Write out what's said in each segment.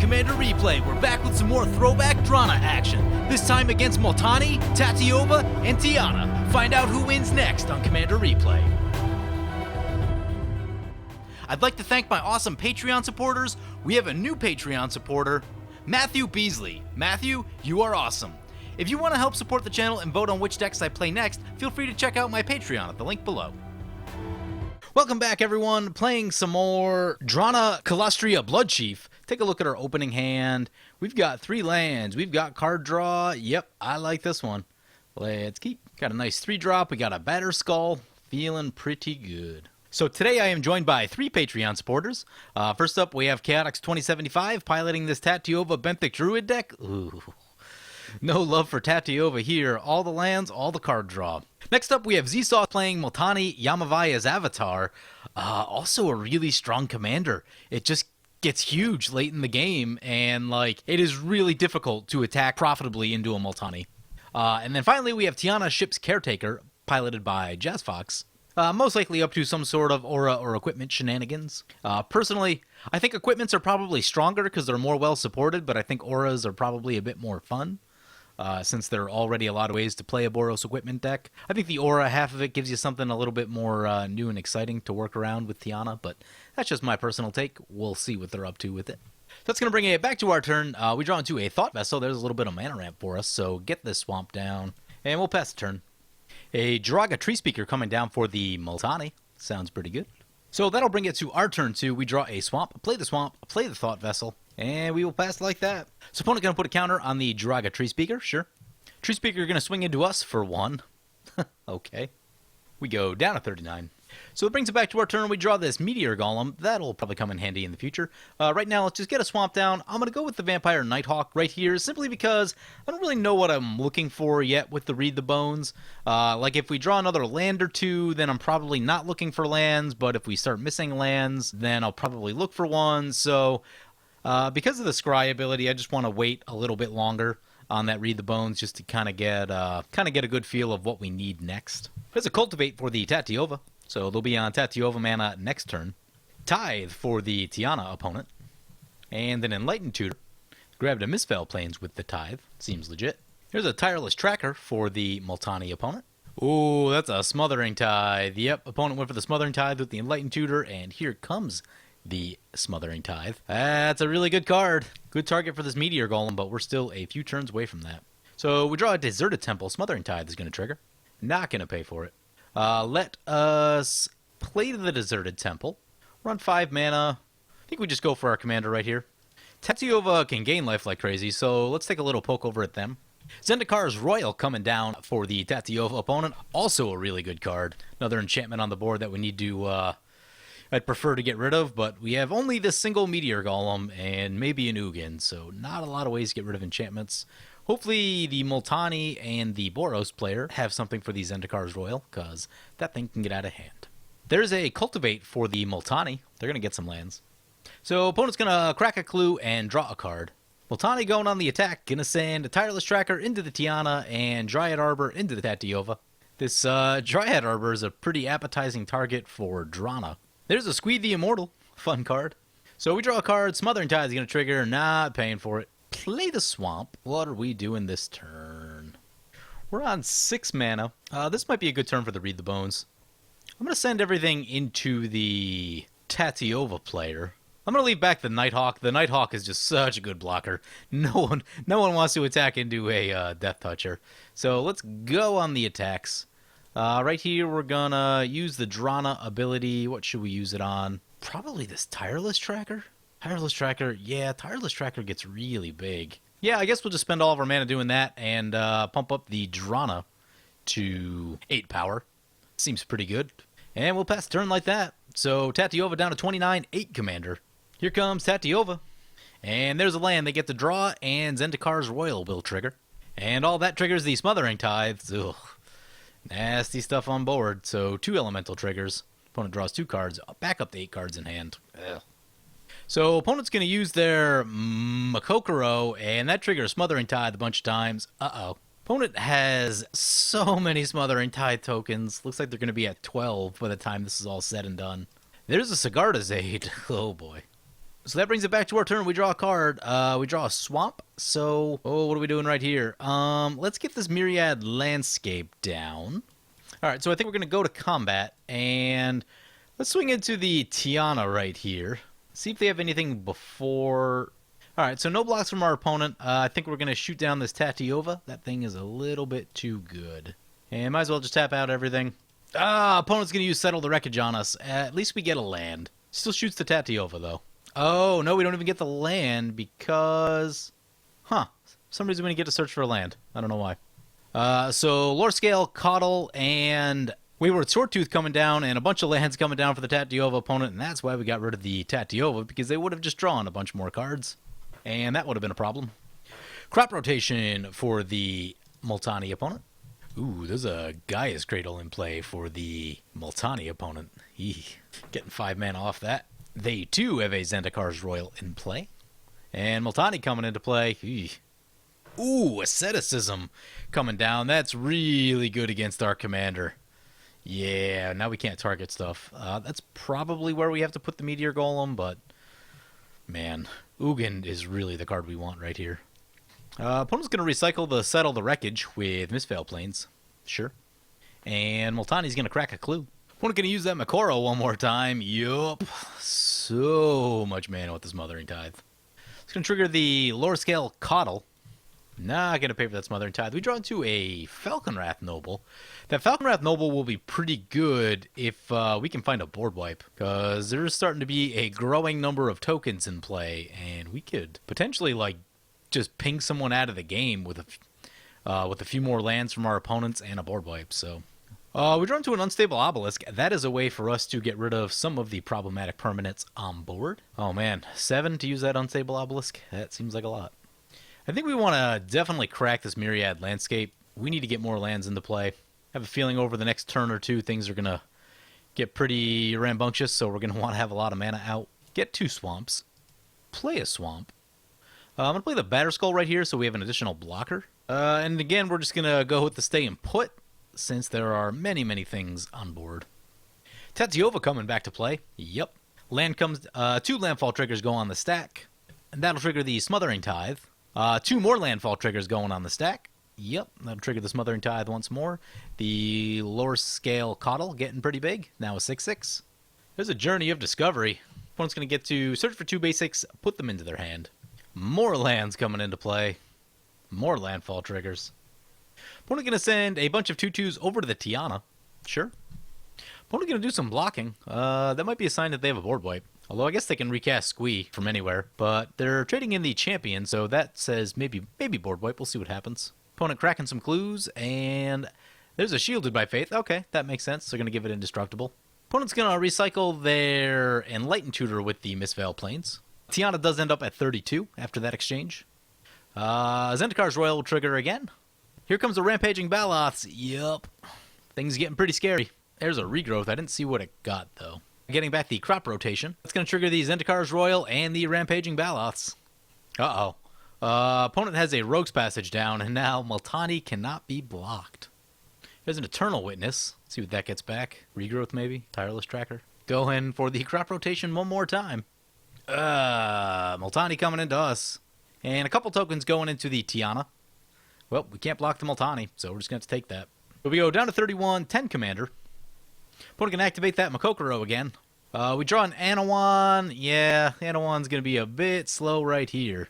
Commander Replay, we're back with some more throwback Drana action. This time against Multani, Tatyova, and Tiana. Find out who wins next on Commander Replay. I'd like to thank my awesome Patreon supporters. We have a new Patreon supporter, Matthew Beasley. Matthew, you are awesome. If you want to help support the channel and vote on which decks I play next, feel free to check out my Patreon at the link below. Welcome back, everyone. Playing some more Drana Kalastria Bloodchief. Take a look at our opening hand. We've got 3 lands. We've got card draw. Yep, I like this one. Let's keep. Got a nice 3-drop. We got a Batter Skull. Feeling pretty good. So today I am joined by 3 Patreon supporters. First up, we have Chaotix2075 piloting this Tatyova Benthic Druid deck. Ooh. No love for Tatyova here. All the lands, all the card draw. Next up, we have Zsaw playing Multani Yamavaya's Avatar. Also a really strong commander. It just gets huge late in the game, and it is really difficult to attack profitably into a Multani. And then finally, we have Tiana Ship's Caretaker, piloted by JazzFox. Most likely up to some sort of aura or equipment shenanigans. Personally, I think equipments are probably stronger because they're more well supported, but I think auras are probably a bit more fun. Since there are already a lot of ways to play a Boros equipment deck. I think the aura, half of it, gives you something a little bit more new and exciting to work around with Tiana, but that's just my personal take. We'll see what they're up to with it. So that's going to bring it back to our turn. We draw into a Thought Vessel. There's a little bit of mana ramp for us, so get this swamp down, and we'll pass the turn. A Draga Tree Speaker coming down for the Multani. Sounds pretty good. So that'll bring it to our turn 2. We draw a swamp, play the Thought Vessel, and we will pass like that. So opponent going to put a counter on the Draga Tree Speaker, sure. Tree Speaker going to swing into us for 1. Okay. We go down to 39. So it brings it back to our turn. We draw this Meteor Golem. That'll probably come in handy in the future. Right now, let's just get a swamp down. I'm going to go with the Vampire Nighthawk right here, simply because I don't really know what I'm looking for yet with the Read the Bones. If we draw another land or 2, then I'm probably not looking for lands, but if we start missing lands, then I'll probably look for one. So because of the Scry ability, I just want to wait a little bit longer on that Read the Bones just to kind of get a good feel of what we need next. There's a Cultivate for the Tatyova, so they'll be on Tatyova mana next turn. Tithe for the Tiana opponent, and an Enlightened Tutor. Grabbed a Misfell Plains with the Tithe, seems legit. Here's a Tireless Tracker for the Multani opponent. Ooh, that's a Smothering Tithe. Yep, opponent went for the Smothering Tithe with the Enlightened Tutor, and here comes the Smothering Tithe. That's a really good card. Good target for this Meteor Golem, but we're still a few turns away from that. So we draw a Deserted Temple. Smothering Tithe is going to trigger. Not going to pay for it. Let us play the Deserted Temple. We're on 5 mana. I think we just go for our commander right here. Tatyova can gain life like crazy, so let's take a little poke over at them. Zendikar's Royal coming down for the Tatyova opponent. Also a really good card. Another enchantment on the board that we need to I'd prefer to get rid of, but we have only this single Meteor Golem and maybe an Ugin, so not a lot of ways to get rid of enchantments. Hopefully the Multani and the Boros player have something for the Zendikar's Royal, because that thing can get out of hand. There's a Cultivate for the Multani. They're going to get some lands. So opponent's going to crack a clue and draw a card. Multani going on the attack, going to send a Tireless Tracker into the Tiana and Dryad Arbor into the Tatyova. This Dryad Arbor is a pretty appetizing target for Drana. There's a Squeed the Immortal. Fun card. So we draw a card. Smothering Tithe is going to trigger. Not paying for it. Play the Swamp. What are we doing this turn? We're on 6 mana. This might be a good turn for the Read the Bones. I'm going to send everything into the Tatyova player. I'm going to leave back the Nighthawk. The Nighthawk is just such a good blocker. No one wants to attack into a Death Toucher. So let's go on the attacks. Right here, we're going to use the Drana ability. What should we use it on? Probably this Tireless Tracker? Tireless Tracker, yeah, Tireless Tracker gets really big. Yeah, I guess we'll just spend all of our mana doing that and pump up the Drana to 8 power. Seems pretty good. And we'll pass the turn like that. So Tatyova down to 29, 8 commander. Here comes Tatyova. And there's a land they get to draw, and Zendikar's Royal will trigger. And all that triggers the Smothering Tithes. Ugh. Nasty stuff on board. So 2 elemental triggers. Opponent draws 2 cards, back up to 8 cards in hand. Ugh. So opponent's going to use their Makokoro, and that triggers Smothering Tithe a bunch of times. Uh-oh. Opponent has so many Smothering Tithe tokens. Looks like they're going to be at 12 by the time this is all said and done. There's a Sigarda's Aid. Oh boy. So that brings it back to our turn. We draw a card. We draw a swamp. So, what are we doing right here? Let's get this Myriad Landscape down. All right, so I think we're going to go to combat, and let's swing into the Tiana right here. See if they have anything before... All right, so no blocks from our opponent. I think we're going to shoot down this Tatyova. That thing is a little bit too good. And might as well just tap out everything. Opponent's going to use Settle the Wreckage on us. At least we get a land. Still shoots the Tatyova, though. Oh, no, we don't even get the land because... Huh. For some reason we didn't get to search for a land. I don't know why. So Lore Scale, Coddle, and Wayward Swordtooth coming down, and a bunch of lands coming down for the Tatyova opponent, and that's why we got rid of the Tatyova, because they would have just drawn a bunch more cards. And that would have been a problem. Crop rotation for the Multani opponent. Ooh, there's a Gaia's Cradle in play for the Multani opponent. Getting 5 mana off that. They, too, have a Zendikar's Royal in play. And Multani coming into play. Ooh, Asceticism coming down. That's really good against our commander. Yeah, now we can't target stuff. That's probably where we have to put the Meteor Golem, but... Man, Ugin is really the card we want right here. Opponent's going to recycle the Settle the Wreckage with Mistveil Plains. Sure. And Multani's going to crack a clue. Opponent going to use that Makoro one more time. Yup. So much mana with this Smothering Tithe. It's going to trigger the Lore Scale Coddle. Not going to pay for that Smothering Tithe. We draw into a Falconwrath Noble. That Falconwrath Noble will be pretty good if we can find a board wipe, because there's starting to be a growing number of tokens in play, and we could potentially, like, just ping someone out of the game with a few more lands from our opponents and a board wipe. So we draw into an Unstable Obelisk. That is a way for us to get rid of some of the problematic permanents on board. Oh man, 7 to use that Unstable Obelisk? That seems like a lot. I think we want to definitely crack this Myriad Landscape. We need to get more lands into play. I have a feeling over the next turn or two things are going to get pretty rambunctious, so we're going to want to have a lot of mana out. Get 2 swamps. Play a swamp. I'm going to play the Batterskull right here so we have an additional blocker. And again, we're just going to go with the stay and put since there are many, many things on board. Tatyova coming back to play. Yep. Land comes, 2 landfall triggers go on the stack. And that'll trigger the Smothering Tithe. 2 more landfall triggers going on the stack. Yep, that'll trigger the Smothering Tithe once more. The Lore Scale Coddle getting pretty big. Now a 6/6. There's a Journey of Discovery. Opponent's going to get to search for 2 basics, put them into their hand. More lands coming into play. More landfall triggers. Opponent going to send a bunch of 2/2s over to the Tiana. Sure. Opponent going to do some blocking. That might be a sign that they have a board wipe. Although I guess they can recast Squee from anywhere. But they're trading in the champion, so that says maybe board wipe. We'll see what happens. Opponent cracking some clues, and there's a Shielded by Faith. Okay, that makes sense. They're going to give it Indestructible. Opponent's going to recycle their Enlightened Tutor with the Mistveil Plains. Tiana does end up at 32 after that exchange. Zendikar's Royal will trigger again. Here comes the Rampaging Baloths. Yup. Things getting pretty scary. There's a Regrowth. I didn't see what it got, though. Getting back the crop rotation. It's going to trigger the Zendikar's Royal and the Rampaging Baloths. Uh-oh. Opponent has a Rogue's Passage down, and now Multani cannot be blocked. There's an Eternal Witness. Let's see what that gets back. Regrowth, maybe? Tireless Tracker. Go in for the crop rotation one more time. Multani coming into us. And a couple tokens going into the Tiana. Well, we can't block the Multani, so we're just going to have to take that. But we go down to 31, 10 Commander. Opponent can activate that Makokoro again. We draw an Anawan. Yeah, Anawan's going to be a bit slow right here.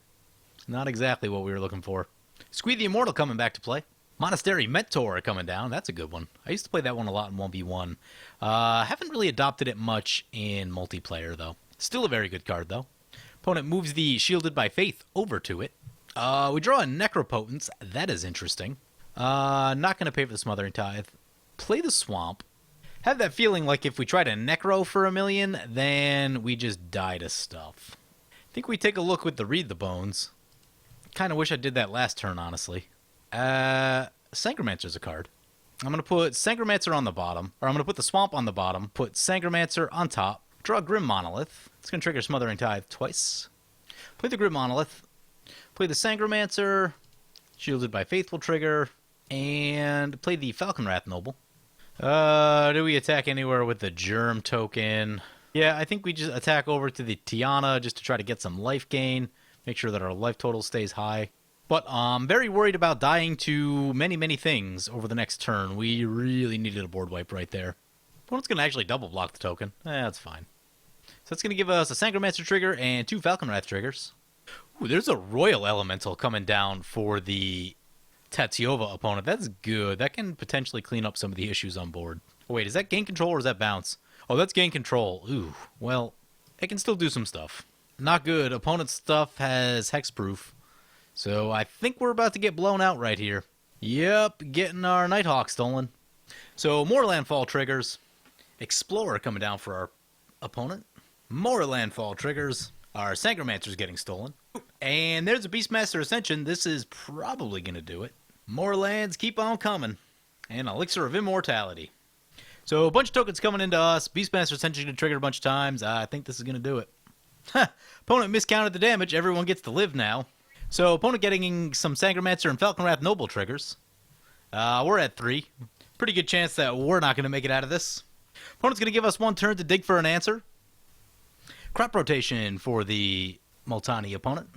Not exactly what we were looking for. Squee the Immortal coming back to play. Monastery Mentor coming down. That's a good one. I used to play that one a lot in 1v1. Haven't really adopted it much in multiplayer, though. Still a very good card, though. Opponent moves the Shielded by Faith over to it. We draw a Necropotence. That is interesting. Not going to pay for the Smothering Tithe. Play the Swamp. Have that feeling like if we try to Necro for a million, then we just die to stuff. I think we take a look with the Read the Bones. Kind of wish I did that last turn, honestly. Sangromancer's a card. I'm going to put Sangromancer on the bottom. Or I'm going to put the Swamp on the bottom. Put Sangromancer on top. Draw a Grim Monolith. It's going to trigger Smothering Tithe twice. Play the Grim Monolith. Play the Sangromancer. Shielded by Faith will trigger. And play the Falconwrath Noble. Do we attack anywhere with the Germ token? Yeah, I think we just attack over to the Tiana just to try to get some life gain, make sure that our life total stays high. But I'm very worried about dying to many, many things over the next turn. We really needed a board wipe right there. Opponent's going to actually double block the token. That's fine. So that's going to give us a Sangromancer trigger and 2 Falconwrath triggers. Ooh, there's a Royal Elemental coming down for the Tatyova opponent. That's good. That can potentially clean up some of the issues on board. Oh, wait, is that gain control or is that bounce? Oh, that's gain control. Ooh, well, it can still do some stuff. Not good. Opponent's stuff has hexproof. So I think we're about to get blown out right here. Yep, getting our Nighthawk stolen. So more landfall triggers. Explorer coming down for our opponent. More landfall triggers. Our Sangromancer's getting stolen. And there's a Beastmaster Ascension. This is probably going to do it. More lands keep on coming. And Elixir of Immortality. So a bunch of tokens coming into us. Beastmaster Ascension going to trigger a bunch of times. I think this is going to do it. Opponent miscounted the damage. Everyone gets to live now. So opponent getting some Sangromancer and Falconwrath Noble triggers. We're at 3. Pretty good chance that we're not going to make it out of this. Opponent's going to give us 1 turn to dig for an answer. Crop rotation for the Multani opponent.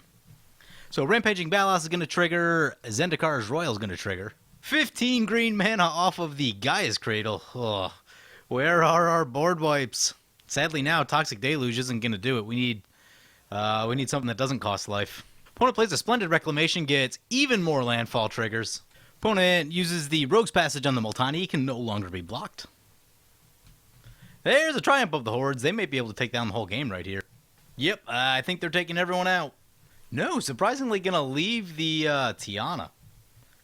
So Rampaging Balas is going to trigger. Zendikar's Royal is going to trigger. 15 green mana off of the Gaia's Cradle. Ugh. Where are our board wipes? Sadly now, Toxic Deluge isn't going to do it. We need something that doesn't cost life. Opponent plays a Splendid Reclamation, gets even more landfall triggers. Opponent uses the Rogue's Passage on the Multani. He can no longer be blocked. There's a Triumph of the Hordes. They may be able to take down the whole game right here. Yep, I think they're taking everyone out. No, surprisingly going to leave the Tiana.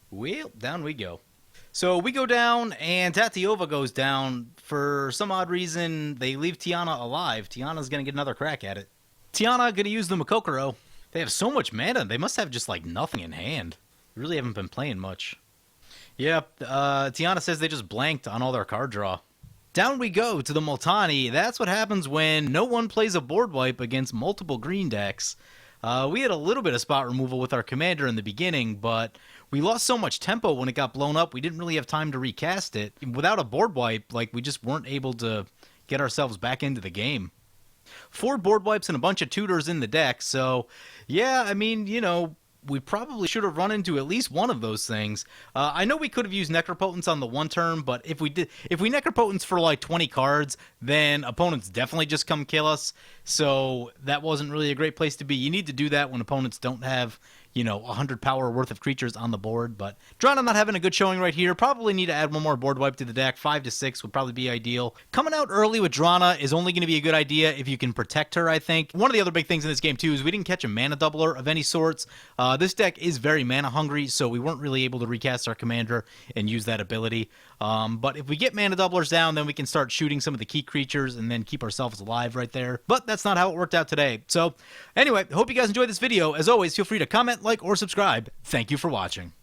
Well, down we go. So we go down, and Tatyova goes down. For some odd reason, they leave Tiana alive. Tiana's going to get another crack at it. Tiana going to use the Makokoro. They have so much mana, they must have just, like, nothing in hand. They really haven't been playing much. Yep, Tiana says they just blanked on all their card draw. Down we go to the Multani. That's what happens when no one plays a board wipe against multiple green decks. We had a little bit of spot removal with our commander in the beginning, but we lost so much tempo when it got blown up, we didn't really have time to recast it. Without a board wipe, like, we just weren't able to get ourselves back into the game. 4 board wipes and a bunch of tutors in the deck, so yeah, I mean, you know, we probably should have run into at least one of those things. I know we could have used Necropotence on the 1 turn, but if we Necropotence for like 20 cards, then opponents definitely just come kill us, so that wasn't really a great place to be. You need to do that when opponents don't have, you know, 100 power worth of creatures on the board. But Drana not having a good showing right here. Probably need to add 1 more board wipe to the deck. 5 to 6 would probably be ideal. Coming out early with Drana is only going to be a good idea if you can protect her, I think. One of the other big things in this game, too, is we didn't catch a mana doubler of any sorts. This deck is very mana hungry, so we weren't really able to recast our commander and use that ability. But if we get mana doublers down, then we can start shooting some of the key creatures and then keep ourselves alive right there. But that's not how it worked out today. So anyway, hope you guys enjoyed this video. As always, feel free to comment, like, or subscribe. Thank you for watching.